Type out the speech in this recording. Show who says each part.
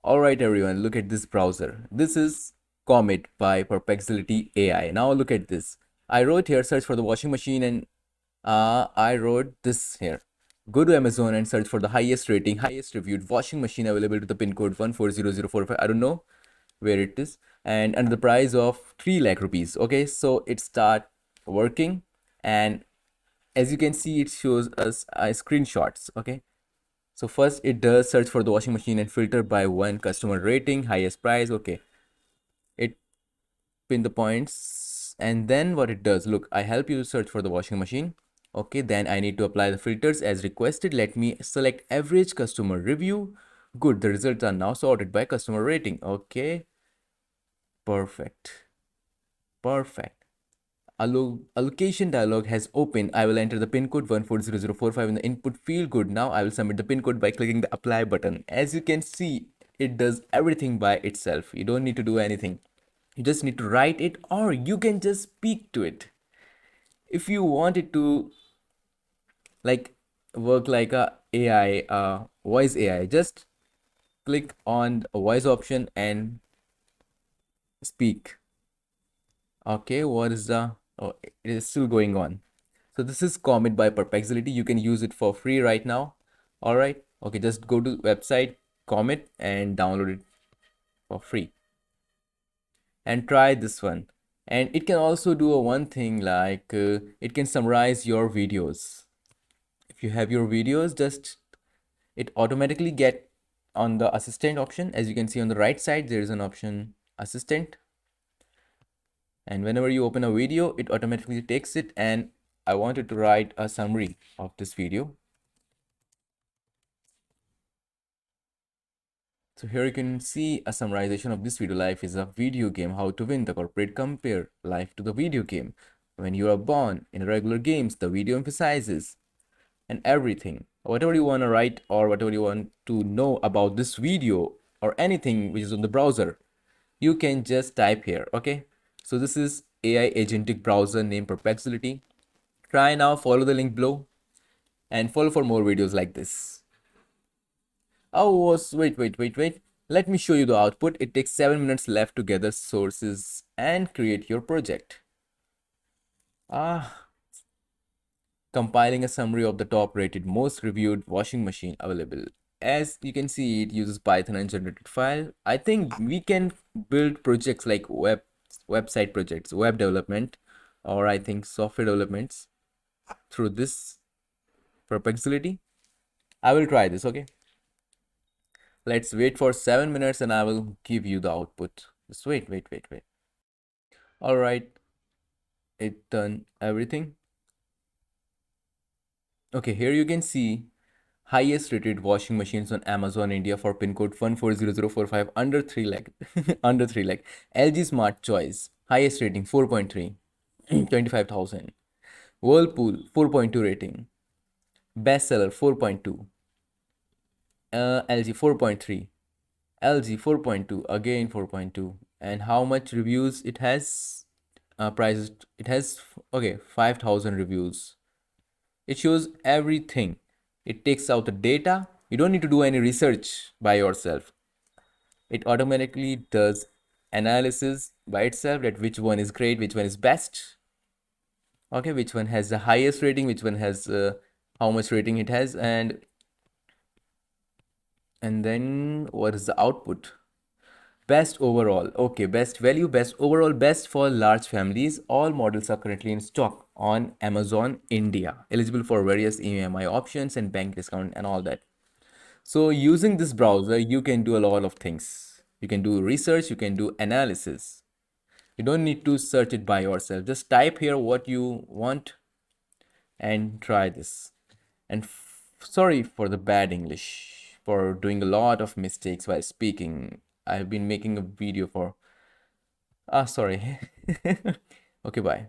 Speaker 1: All right, everyone, look at this browser. This is Comet by Perplexity AI. Now look at this. I wrote here, search for the washing machine, and I wrote this here. Go to Amazon and search for the highest rating, highest reviewed washing machine available to the pin code 140045. I don't know where it is, and under the price of 3 lakh rupees. Okay, so it start working, and as you can see, it shows us screenshots. Okay, so first it does search for the washing machine and filter by one customer rating, highest price. Okay, it pin the points, and then what it does, look, I help you search for the washing machine. Okay, then I need to apply the filters as requested. Let me select average customer review. Good, the results are now sorted by customer rating. Okay, perfect, perfect. Allocation dialog has opened. I will enter the pin code 140045 in the input field. Good. Now I will submit the pin code by clicking the apply button. As you can see, it does everything by itself. You don't need to do anything. You just need to write it, or you can just speak to it. If you want it to like work like a AI, voice AI, just click on a voice option and speak. Okay, what is the, oh, it is still going on. So this is Comet by Perplexity. You can use it for free right now. All right. Okay, just go to website Comet and download it for free and try this one. And it can also do a one thing like it can summarize your videos. If you have your videos, just it automatically get on the assistant option. As you can see on the right side, there is an option assistant. And whenever you open a video, it automatically takes it, and I wanted to write a summary of this video. So here you can see a summarization of this video. Life is a video game. How to win. The corporate compare life to the video game. When you are born in regular games, the video emphasizes and everything. Whatever you want to write or whatever you want to know about this video or anything which is on the browser, you can just type here. Okay. So this is AI Agentic browser named Perplexity. Try now, follow the link below and follow for more videos like this. Oh, wait. Let me show you the output. It takes 7 minutes left to gather sources and create your project. Compiling a summary of the top rated most reviewed washing machine available. As you can see, it uses Python and generated file. I think we can build projects like website projects, web development, or I think software developments through this Perplexity. I will try this, okay? Let's wait for 7 minutes and I will give you the output. Just wait. All right, it done everything. Okay, here you can see highest rated washing machines on Amazon India for pin code 140045 under 3 lakh. Under 3 lakh. LG Smart Choice, highest rating 4.3, 25,000. Whirlpool 4.2 rating. Bestseller 4.2. LG 4.3. LG 4.2, again 4.2. And how much reviews it has? Prices, it has, okay, 5,000 reviews. It shows everything. It takes out the data. You don't need to do any research by yourself. It automatically does analysis by itself, that which one is great, which one is best. Okay, which one has the highest rating, which one has how much rating it has, and then what is the output? Best overall. Okay, best value, best overall, best for large families. All models are currently in stock on Amazon India. Eligible for various EMI options and bank discount and all that. So using this browser, you can do a lot of things. You can do research, you can do analysis. You don't need to search it by yourself. Just type here what you want and try this. And sorry for the bad English, for doing a lot of mistakes while speaking. I've been making a video for sorry. Okay, bye.